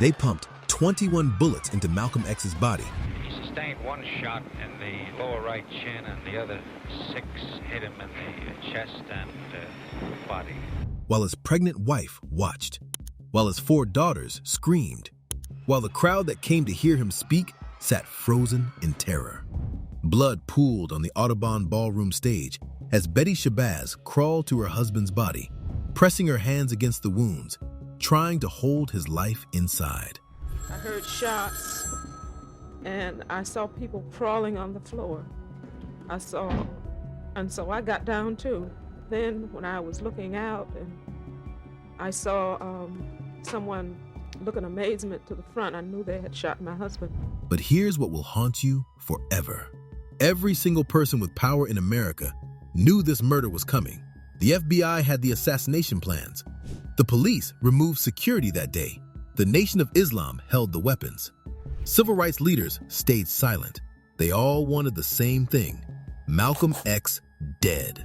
They pumped 21 bullets into Malcolm X's body. He sustained one shot in the lower right chin, and the other 6 hit him in the chest and body. While his pregnant wife watched, while his 4 daughters screamed, while the crowd that came to hear him speak sat frozen in terror. Blood pooled on the Audubon Ballroom stage as Betty Shabazz crawled to her husband's body, pressing her hands against the wounds, trying to hold his life inside. I heard shots, and I saw people crawling on the floor. And so I got down too. Then when I was looking out, and I saw someone look in amazement to the front, I knew they had shot my husband. But here's what will haunt you forever. Every single person with power in America knew this murder was coming. The FBI had the assassination plans. The police removed security that day. The Nation of Islam held the weapons. Civil rights leaders stayed silent. They all wanted the same thing: Malcolm X dead.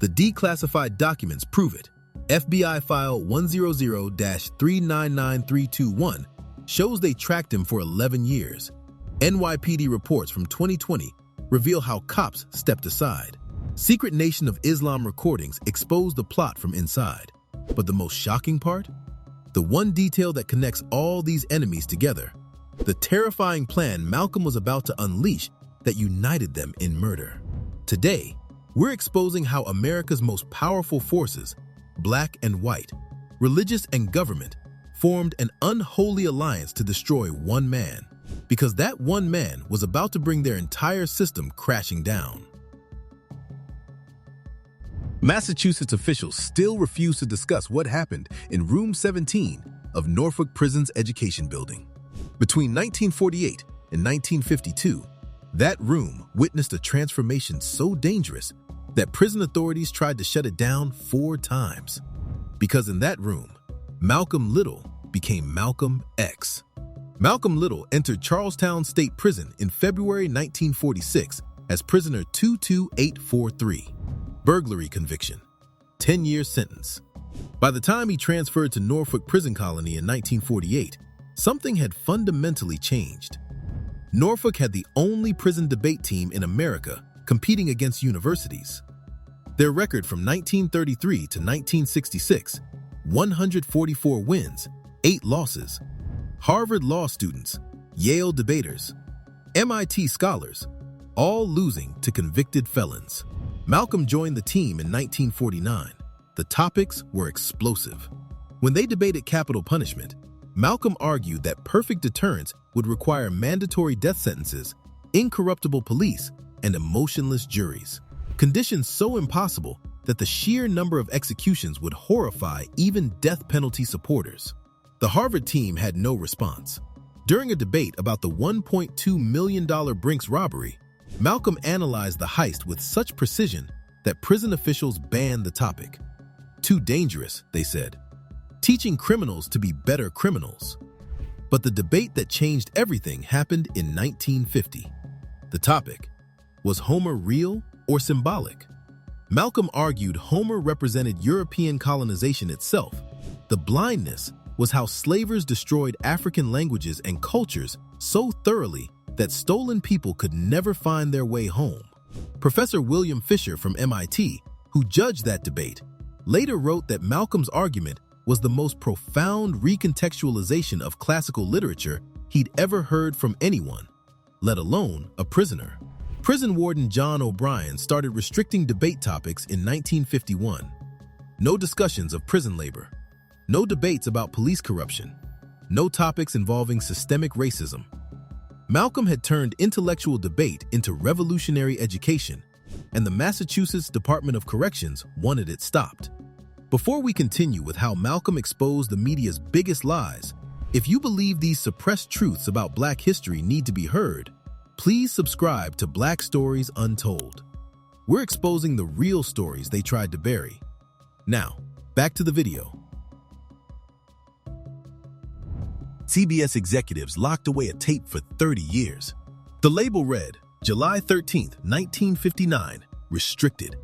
The declassified documents prove it. FBI file 100-399321 shows they tracked him for 11 years. NYPD reports from 2020 reveal how cops stepped aside. Secret Nation of Islam recordings expose the plot from inside. But the most shocking part? The one detail that connects all these enemies together. The terrifying plan Malcolm was about to unleash that united them in murder. Today, we're exposing how America's most powerful forces, black and white, religious and government, formed an unholy alliance to destroy one man, because that one man was about to bring their entire system crashing down. Massachusetts officials still refuse to discuss what happened in Room 17 of Norfolk Prison's education building. Between 1948 and 1952, that room witnessed a transformation so dangerous that prison authorities tried to shut it down 4 times. Because in that room, Malcolm Little became Malcolm X. Malcolm Little entered Charlestown State Prison in February 1946 as prisoner 22843. Burglary conviction, 10-year sentence. By the time he transferred to Norfolk Prison Colony in 1948, something had fundamentally changed. Norfolk had the only prison debate team in America competing against universities. Their record from 1933 to 1966, 144 wins, 8 losses. Harvard law students, Yale debaters, MIT scholars, all losing to convicted felons. Malcolm joined the team in 1949. The topics were explosive. When they debated capital punishment, Malcolm argued that perfect deterrence would require mandatory death sentences, incorruptible police, and emotionless juries. Conditions so impossible that the sheer number of executions would horrify even death penalty supporters. The Harvard team had no response. During a debate about the $1.2 million Brinks robbery, Malcolm analyzed the heist with such precision that prison officials banned the topic. Too dangerous, they said, teaching criminals to be better criminals. But the debate that changed everything happened in 1950. The topic: was Homer real or symbolic? Malcolm argued Homer represented European colonization itself. The blindness was how slavers destroyed African languages and cultures so thoroughly that stolen people could never find their way home. Professor William Fisher from MIT, who judged that debate, later wrote that Malcolm's argument was the most profound recontextualization of classical literature he'd ever heard from anyone, let alone a prisoner. Prison warden John O'Brien started restricting debate topics in 1951. No discussions of prison labor, no debates about police corruption, no topics involving systemic racism. Malcolm had turned intellectual debate into revolutionary education, and the Massachusetts Department of Corrections wanted it stopped. Before we continue with how Malcolm exposed the media's biggest lies, if you believe these suppressed truths about Black history need to be heard, please subscribe to Black Stories Untold. We're exposing the real stories they tried to bury. Now, back to the video. CBS executives locked away a tape for 30 years. The label read, July 13, 1959, restricted.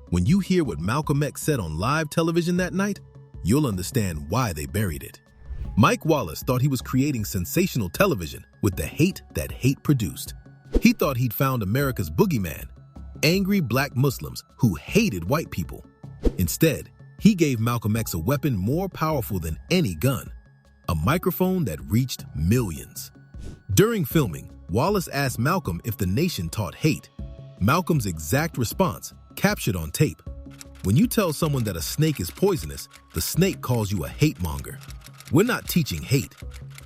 When you hear what Malcolm X said on live television that night, you'll understand why they buried it. Mike Wallace thought he was creating sensational television with the hate that hate produced. He thought he'd found America's boogeyman, angry black Muslims who hated white people. Instead, he gave Malcolm X a weapon more powerful than any gun, a microphone that reached millions. During filming, Wallace asked Malcolm if the nation taught hate. Malcolm's exact response, captured on tape: "When you tell someone that a snake is poisonous, the snake calls you a hate monger. We're not teaching hate.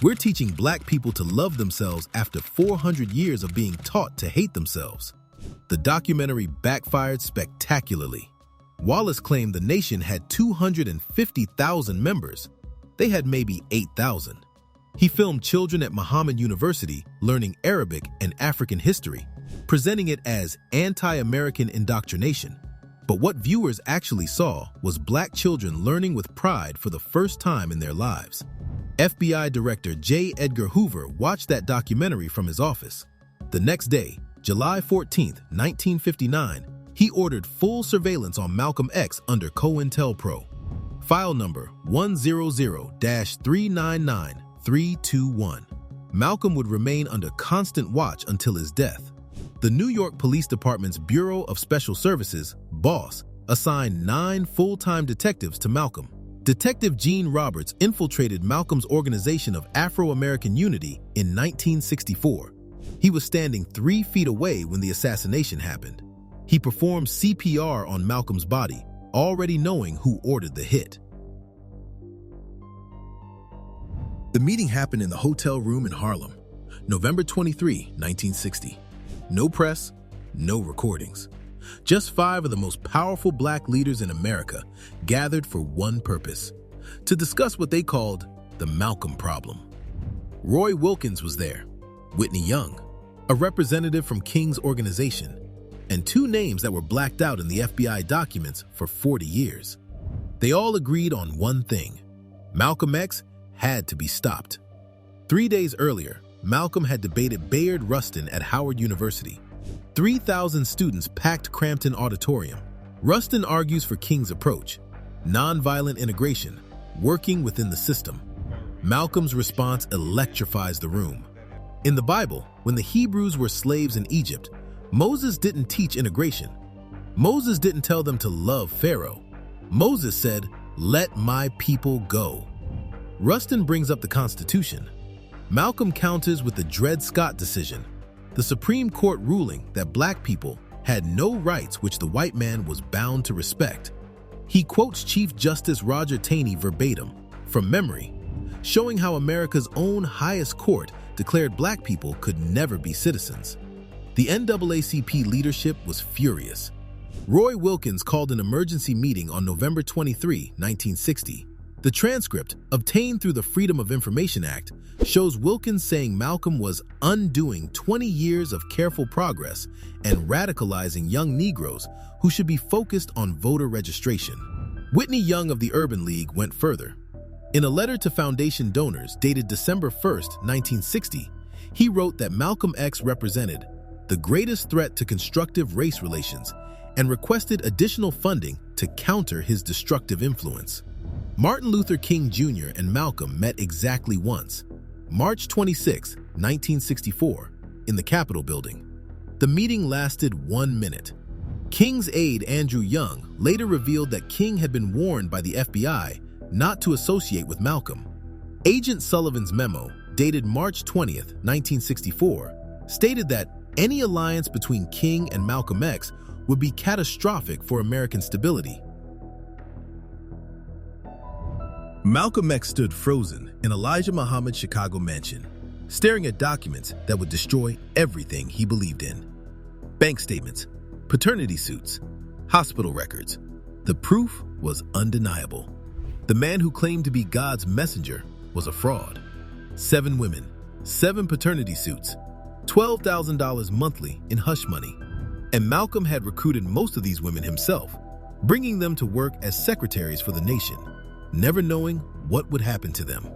We're teaching black people to love themselves after 400 years of being taught to hate themselves." The documentary backfired spectacularly. Wallace claimed the nation had 250,000 members. They had maybe 8,000. He filmed children at Muhammad University learning Arabic and African history, presenting it as anti-American indoctrination. But what viewers actually saw was black children learning with pride for the first time in their lives. FBI Director J. Edgar Hoover watched that documentary from his office. The next day, July 14, 1959, he ordered full surveillance on Malcolm X under COINTELPRO. File number 100-399321. Malcolm would remain under constant watch until his death. The New York Police Department's Bureau of Special Services, BOSS, assigned 9 full-time detectives to Malcolm. Detective Gene Roberts infiltrated Malcolm's Organization of Afro-American Unity in 1964. He was standing 3 feet away when the assassination happened. He performed CPR on Malcolm's body, already knowing who ordered the hit. The meeting happened in the hotel room in Harlem, November 23, 1960. No press, no recordings. Just 5 of the most powerful black leaders in America gathered for one purpose: to discuss what they called the Malcolm problem. Roy Wilkins was there, Whitney Young, a representative from King's organization, and 2 names that were blacked out in the FBI documents for 40 years. They all agreed on one thing: Malcolm X had to be stopped. 3 days earlier, Malcolm had debated Bayard Rustin at Howard University. 3,000 students packed Crampton Auditorium. Rustin argues for King's approach: nonviolent integration, working within the system. Malcolm's response electrifies the room. In the Bible, when the Hebrews were slaves in Egypt, Moses didn't teach integration. Moses didn't tell them to love Pharaoh. Moses said, "Let my people go." Rustin brings up the Constitution. Malcolm counters with the Dred Scott decision, the Supreme Court ruling that black people had no rights which the white man was bound to respect. He quotes Chief Justice Roger Taney verbatim, from memory, showing how America's own highest court declared black people could never be citizens. The NAACP leadership was furious. Roy Wilkins called an emergency meeting on November 23, 1960. The transcript, obtained through the Freedom of Information Act, shows Wilkins saying Malcolm was undoing 20 years of careful progress and radicalizing young Negroes who should be focused on voter registration. Whitney Young of the Urban League went further. In a letter to foundation donors dated December 1, 1960, he wrote that Malcolm X represented the greatest threat to constructive race relations and requested additional funding to counter his destructive influence. Martin Luther King Jr. and Malcolm met exactly once, March 26, 1964, in the Capitol building. The meeting lasted 1 minute. King's aide Andrew Young later revealed that King had been warned by the FBI not to associate with Malcolm. Agent Sullivan's memo, dated March 20, 1964, stated that any alliance between King and Malcolm X would be catastrophic for American stability. Malcolm X stood frozen in Elijah Muhammad's Chicago mansion, staring at documents that would destroy everything he believed in. Bank statements, paternity suits, hospital records. The proof was undeniable. The man who claimed to be God's messenger was a fraud. 7 women, 7 paternity suits, $12,000 monthly in hush money. And Malcolm had recruited most of these women himself, bringing them to work as secretaries for the nation, never knowing what would happen to them.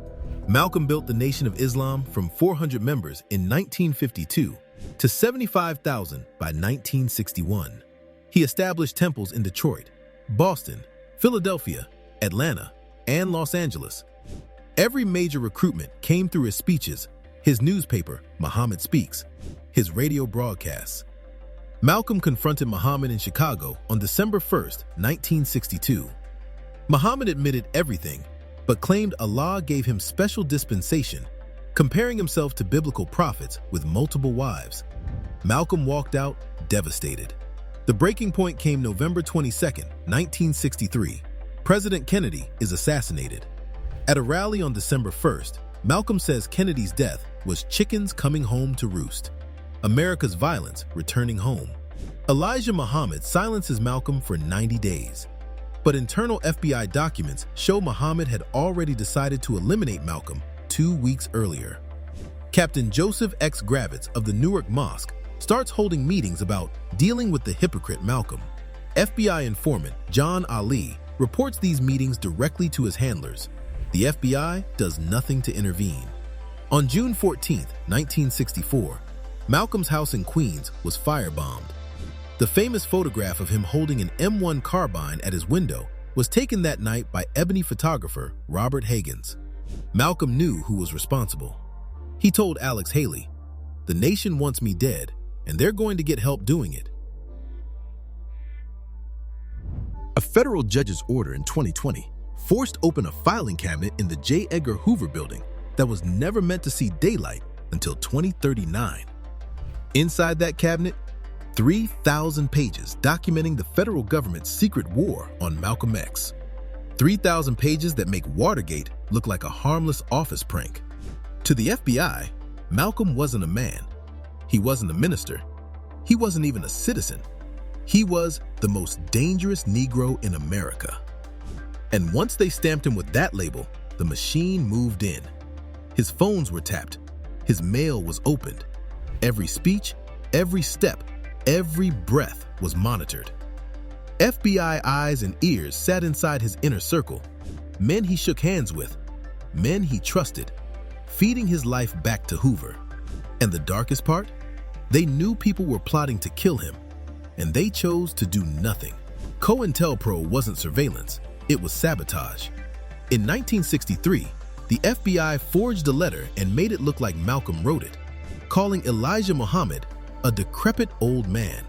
Malcolm built the Nation of Islam from 400 members in 1952 to 75,000 by 1961. He established temples in Detroit, Boston, Philadelphia, Atlanta, and Los Angeles. Every major recruitment came through his speeches, his newspaper, Muhammad Speaks, his radio broadcasts. Malcolm confronted Muhammad in Chicago on December 1st, 1962. Muhammad admitted everything, but claimed Allah gave him special dispensation, comparing himself to biblical prophets with multiple wives. Malcolm walked out devastated. The breaking point came November 22, 1963. President Kennedy is assassinated. At a rally on December 1st, Malcolm says Kennedy's death was chickens coming home to roost, America's violence returning home. Elijah Muhammad silences Malcolm for 90 days. But internal FBI documents show Muhammad had already decided to eliminate Malcolm 2 weeks earlier. Captain Joseph X. Gravitz of the Newark Mosque starts holding meetings about dealing with the hypocrite Malcolm. FBI informant John Ali reports these meetings directly to his handlers. The FBI does nothing to intervene. On June 14, 1964, Malcolm's house in Queens was firebombed. The famous photograph of him holding an M1 carbine at his window was taken that night by ebony photographer Robert Higgins. Malcolm knew who was responsible. He told Alex Haley, "The nation wants me dead, and they're going to get help doing it." A federal judge's order in 2020 forced open a filing cabinet in the J. Edgar Hoover building that was never meant to see daylight until 2039. Inside that cabinet, 3,000 pages documenting the federal government's secret war on Malcolm X. 3,000 pages that make Watergate look like a harmless office prank. To the FBI, Malcolm wasn't a man. He wasn't a minister. He wasn't even a citizen. He was the most dangerous Negro in America. And once they stamped him with that label, the machine moved in. His phones were tapped. His mail was opened. Every speech, every step, every breath was monitored. FBI eyes and ears sat inside his inner circle. Men he shook hands with, men he trusted, feeding his life back to Hoover. And the darkest part? They knew people were plotting to kill him, and they chose to do nothing. COINTELPRO wasn't surveillance, it was sabotage. In 1963, the FBI forged a letter and made it look like Malcolm wrote it, calling Elijah Muhammad a decrepit old man.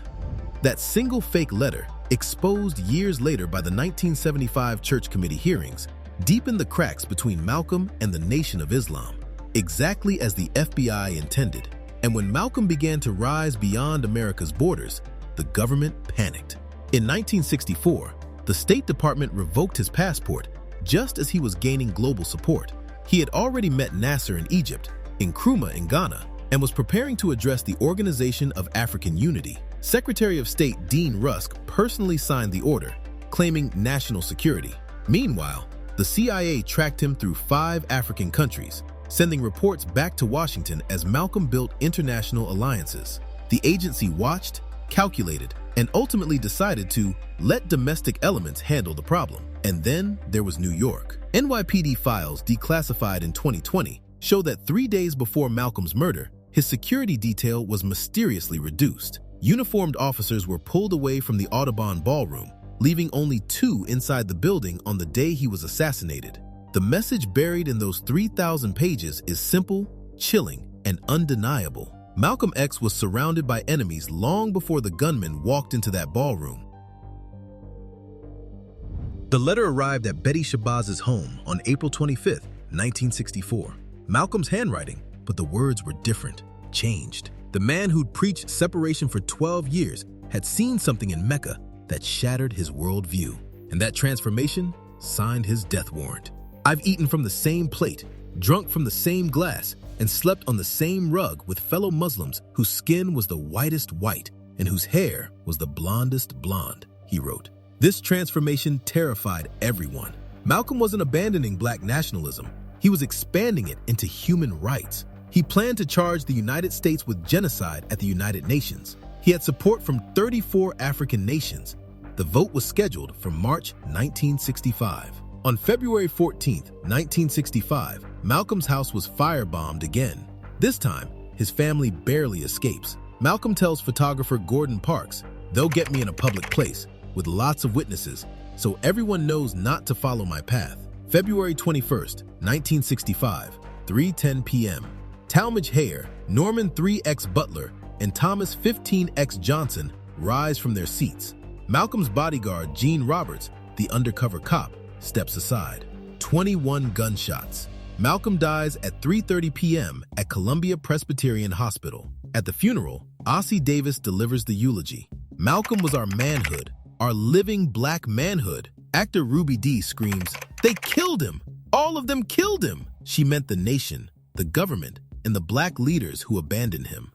That single fake letter, exposed years later by the 1975 Church Committee hearings, deepened the cracks between Malcolm and the Nation of Islam, exactly as the FBI intended. And when Malcolm began to rise beyond America's borders, the government panicked. In 1964, the State Department revoked his passport just as he was gaining global support. He had already met Nasser in Egypt, Nkrumah in Ghana, and was preparing to address the Organization of African Unity. Secretary of State Dean Rusk personally signed the order, claiming national security. Meanwhile, the CIA tracked him through 5 African countries, sending reports back to Washington as Malcolm built international alliances. The agency watched, calculated, and ultimately decided to let domestic elements handle the problem. And then there was New York. NYPD files declassified in 2020 show that 3 days before Malcolm's murder, his security detail was mysteriously reduced. Uniformed officers were pulled away from the Audubon Ballroom, leaving only 2 inside the building on the day he was assassinated. The message buried in those 3,000 pages is simple, chilling, and undeniable. Malcolm X was surrounded by enemies long before the gunman walked into that ballroom. The letter arrived at Betty Shabazz's home on April 25, 1964. Malcolm's handwriting, but the words were different, changed. The man who'd preached separation for 12 years had seen something in Mecca that shattered his worldview. And that transformation signed his death warrant. "I've eaten from the same plate, drunk from the same glass, and slept on the same rug with fellow Muslims whose skin was the whitest white and whose hair was the blondest blonde," he wrote. This transformation terrified everyone. Malcolm wasn't abandoning black nationalism. He was expanding it into human rights. He planned to charge the United States with genocide at the United Nations. He had support from 34 African nations. The vote was scheduled for March 1965. On February 14, 1965, Malcolm's house was firebombed again. This time, his family barely escapes. Malcolm tells photographer Gordon Parks, "They'll get me in a public place with lots of witnesses, so everyone knows not to follow my path." February 21st, 1965, 3:10 p.m. Talmadge Hayer, Norman 3X Butler, and Thomas 15X Johnson rise from their seats. Malcolm's bodyguard, Gene Roberts, the undercover cop, steps aside. 21 gunshots. Malcolm dies at 3:30 p.m. at Columbia Presbyterian Hospital. At the funeral, Ossie Davis delivers the eulogy. Malcolm was our manhood, our living black manhood. Actor Ruby Dee screams, "They killed him! All of them killed him!" She meant the nation, the government, and the black leaders who abandoned him.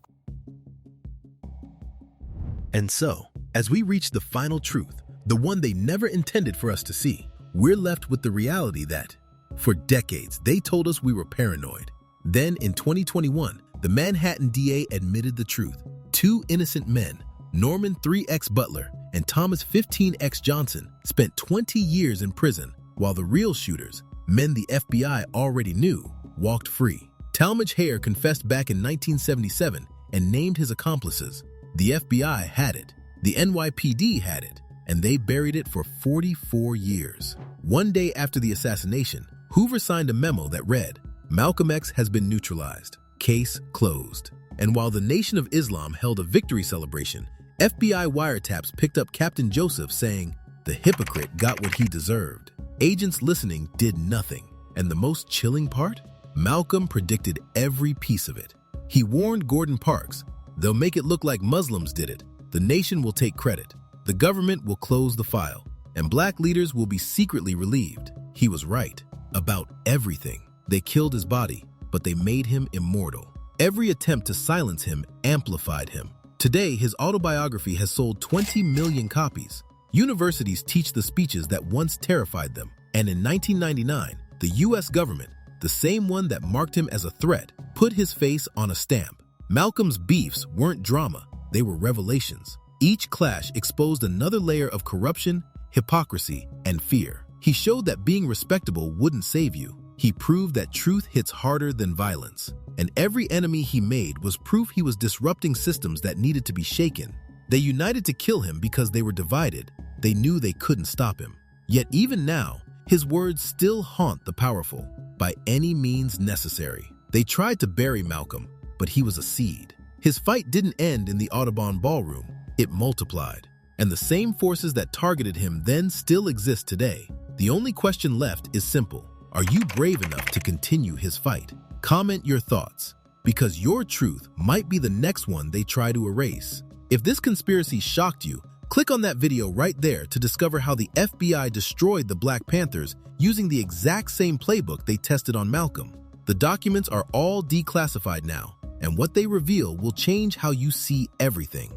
And so, as we reach the final truth, the one they never intended for us to see, we're left with the reality that, for decades, they told us we were paranoid. Then, in 2021, the Manhattan DA admitted the truth. Two innocent men, Norman 3X Butler and Thomas 15X Johnson, spent 20 years in prison, while the real shooters, men the FBI already knew, walked free. Talmadge Hayer confessed back in 1977 and named his accomplices. The FBI had it, the NYPD had it, and they buried it for 44 years. One day after the assassination, Hoover signed a memo that read, "Malcolm X has been neutralized. Case closed." And while the Nation of Islam held a victory celebration, FBI wiretaps picked up Captain Joseph saying, "The hypocrite got what he deserved." Agents listening did nothing. And the most chilling part? Malcolm predicted every piece of it. He warned Gordon Parks, "They'll make it look like Muslims did it. The nation will take credit. The government will close the file. And black leaders will be secretly relieved." He was right about everything. They killed his body, but they made him immortal. Every attempt to silence him amplified him. Today, his autobiography has sold 20 million copies. Universities teach the speeches that once terrified them. And in 1999, the US government, the same one that marked him as a threat, put his face on a stamp. Malcolm's beefs weren't drama, they were revelations. Each clash exposed another layer of corruption, hypocrisy, and fear. He showed that being respectable wouldn't save you. He proved that truth hits harder than violence. And every enemy he made was proof he was disrupting systems that needed to be shaken. They united to kill him because they were divided. They knew they couldn't stop him. Yet even now, his words still haunt the powerful, by any means necessary. They tried to bury Malcolm, but he was a seed. His fight didn't end in the Audubon Ballroom. It multiplied. And the same forces that targeted him then still exist today. The only question left is simple. Are you brave enough to continue his fight? Comment your thoughts, because your truth might be the next one they try to erase. If this conspiracy shocked you, click on that video right there to discover how the FBI destroyed the Black Panthers using the exact same playbook they tested on Malcolm. The documents are all declassified now, and what they reveal will change how you see everything.